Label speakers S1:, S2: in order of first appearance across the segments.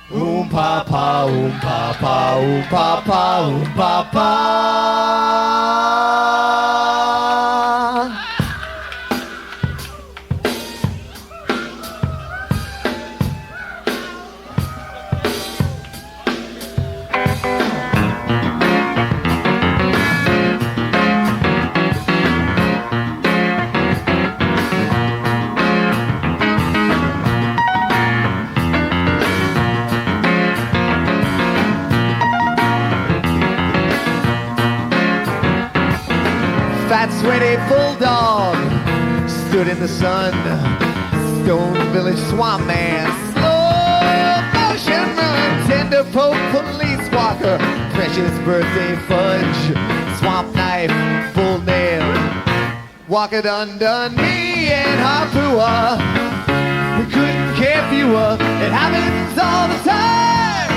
S1: pa pa, pa pa, pa pa, pa pa. Fat, sweaty bulldog stood in the sun. Stone Village swamp man, slow motion run. Tender poke police walker, precious birthday fudge. Swamp knife, bull nail, walker done. Me and Harpua, we couldn't care fewer. It happens all the time.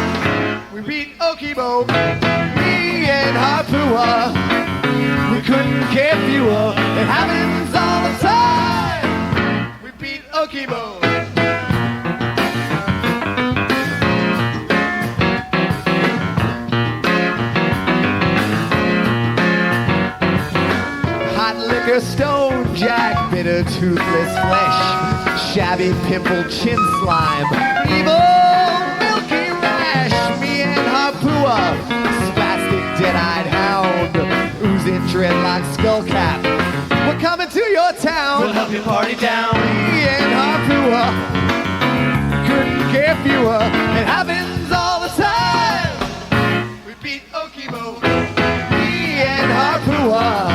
S1: We beat Okibo, me and Harpua. We couldn't care fewer. It happens all the time. We beat Okibo. Hot liquor, stone jack, bitter, toothless flesh, shabby, pimpled chin slime, evil, milky rash. Me and Harpua, spastic, dead-eyed hound, oozing dreadlock skull cap. We're coming to your town.
S2: We'll help you party down.
S1: Me and Harpua, couldn't care fewer. It happens all the time. We beat Okibo. Me and Harpua,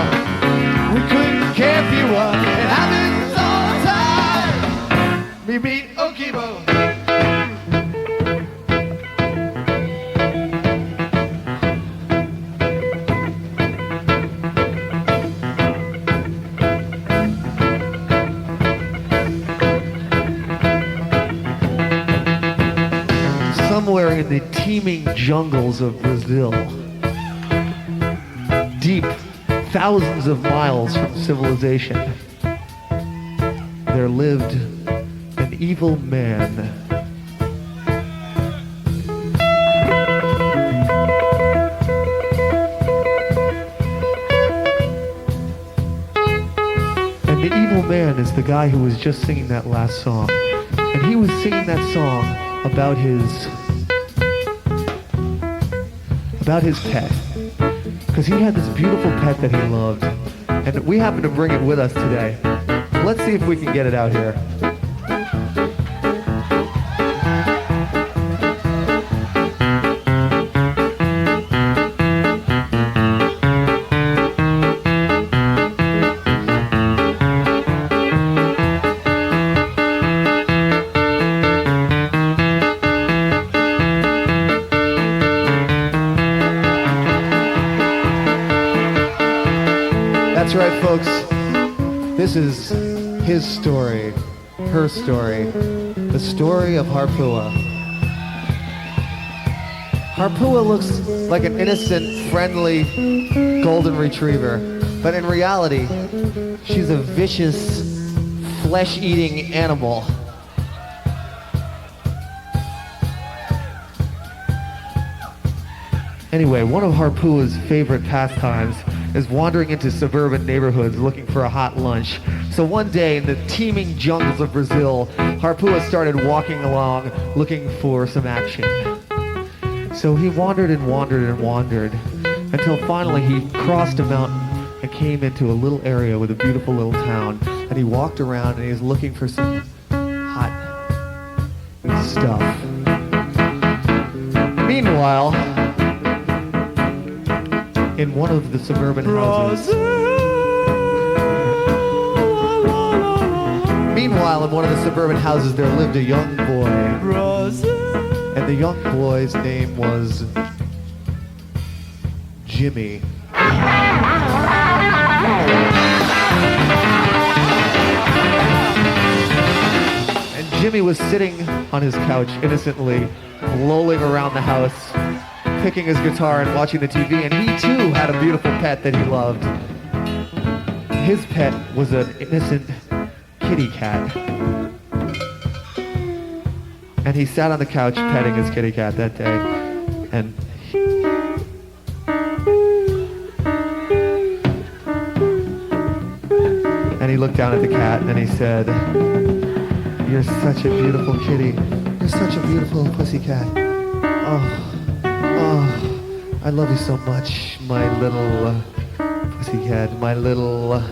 S1: we couldn't care fewer. It happens all the time. We beat Okibo. Somewhere in the teeming jungles of Brazil, deep thousands of miles from civilization, there lived an evil man. And the evil man is the guy who was just singing that last song. And he was singing that song about his pet, because he had this beautiful pet that he loved, and we happen to bring it with us today. Let's see if we can get it out here. That's right, folks. This is his story, her story, the story of Harpua. Harpua looks like an innocent, friendly golden retriever, but in reality, she's a vicious, flesh-eating animal. Anyway, one of Harpua's favorite pastimes is wandering into suburban neighborhoods looking for a hot lunch. So one day in the teeming jungles of Brazil, Harpua started walking along looking for some action. So he wandered and wandered and wandered until finally he crossed a mountain and came into a little area with a beautiful little town. And he walked around and he was looking for some hot stuff. Meanwhile, in one of the suburban houses. Meanwhile, in one of the suburban houses, there lived a young boy. And the young boy's name was Jimmy. And Jimmy was sitting on his couch innocently, lolling around the house, picking his guitar and watching the TV, and he too had a beautiful pet that he loved. His pet was an innocent kitty cat. And he sat on the couch petting his kitty cat that day. And he looked down at the cat and he said, "You're such a beautiful kitty. You're such a beautiful pussycat. Oh, I love you so much, my little pussycat, my little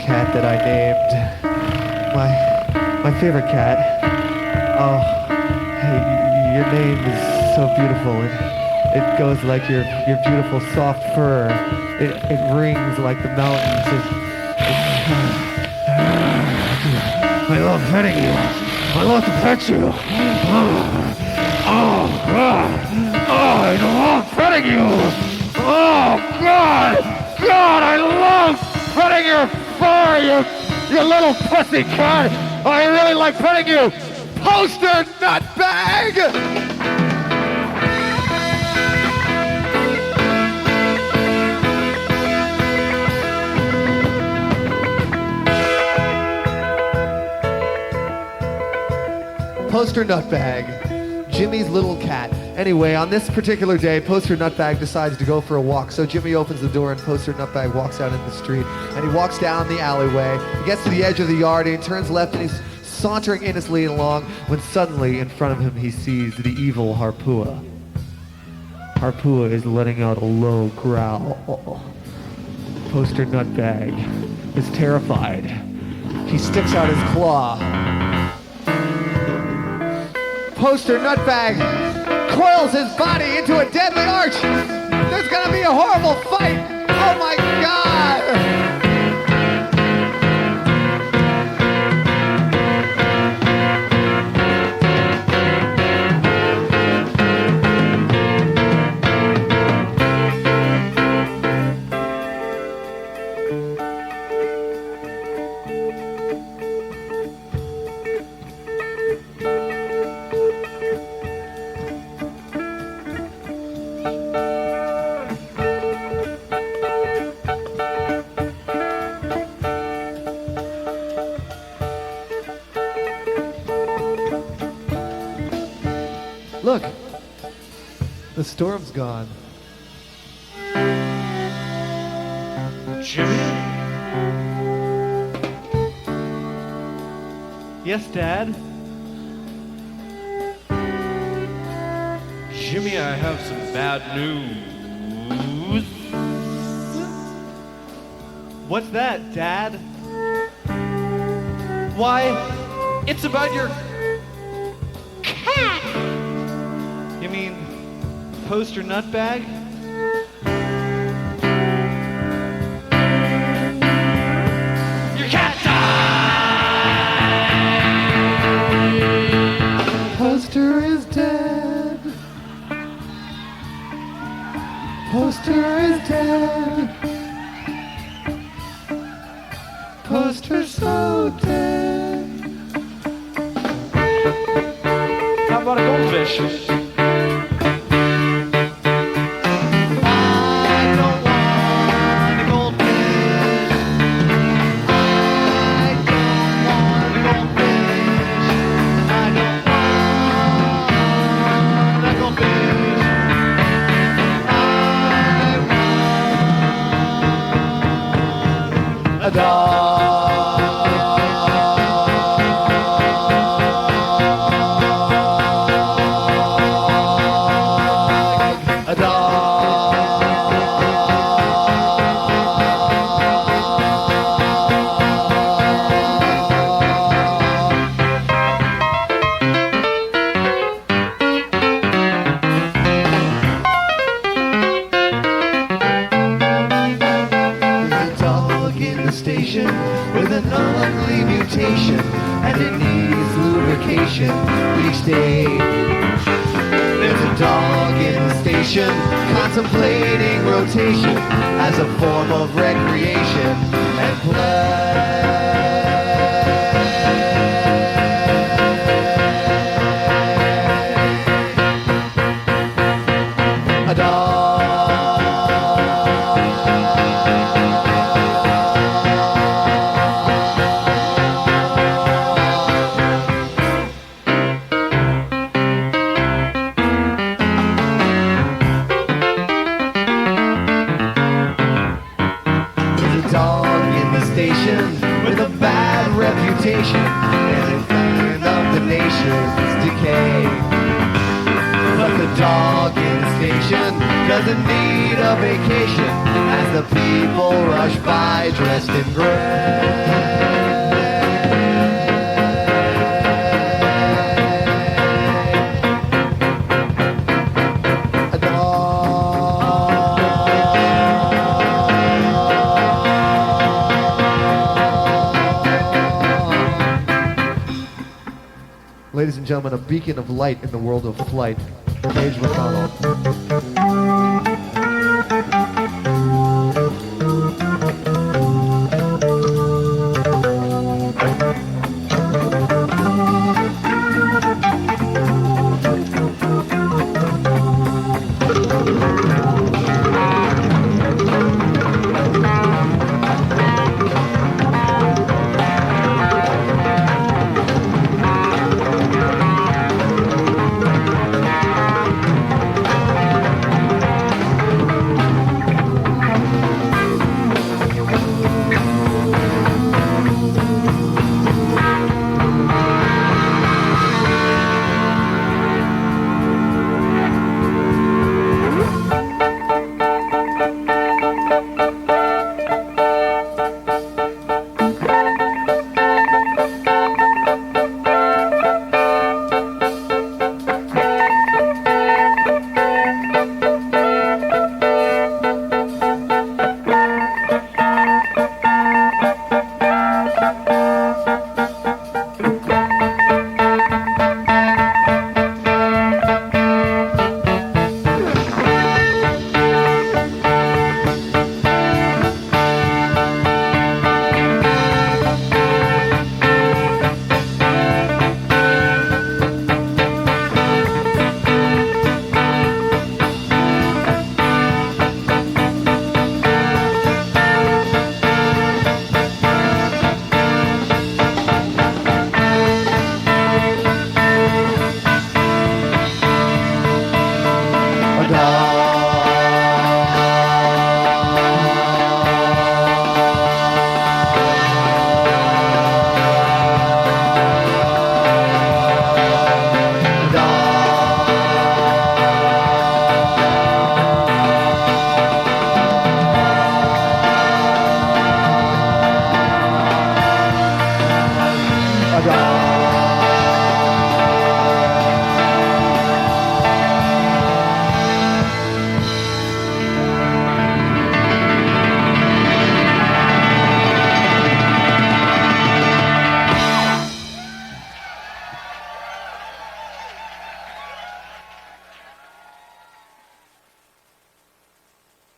S1: cat that I named, my favorite cat. Oh, hey, your name is so beautiful. It goes like your beautiful soft fur. It rings like the mountains. I love petting you. I love to pet you. Oh, God. Oh, I love petting you. Oh, God. God, I love petting your fur, you little pussy cat. I really like petting you. Poster nutbag. Poster Nutbag, Jimmy's little cat. Anyway, on this particular day, Poster Nutbag decides to go for a walk. So Jimmy opens the door and Poster Nutbag walks out into the street. And he walks down the alleyway. He gets to the edge of the yard and he turns left and he's sauntering innocently along when suddenly in front of him he sees the evil Harpua. Harpua is letting out a low growl. Poster Nutbag is terrified. He sticks out his claw. Poster Nutbag coils his body into a deadly arch. There's gonna be a horrible fight. Oh my God! Look, the storm's gone.
S2: Jimmy? Yes, Dad? Jimmy, I have some bad news. What's that, Dad? Why, it's about your cat! You mean Poster Nutbag? Your cat died!
S1: Poster is dead. Poster is dead. Poster's so dead.
S2: How about a goldfish?
S1: A dog. A station with an ugly mutation, and it needs lubrication each day. There's a dog in the station contemplating rotation as a form of recreation and play. A dog. nation and the sign of the nation's decay. But the dog in the station doesn't need a vacation as the people rush by dressed in gray. Ladies and gentlemen, a beacon of light in the world of flight, Paige McConnell.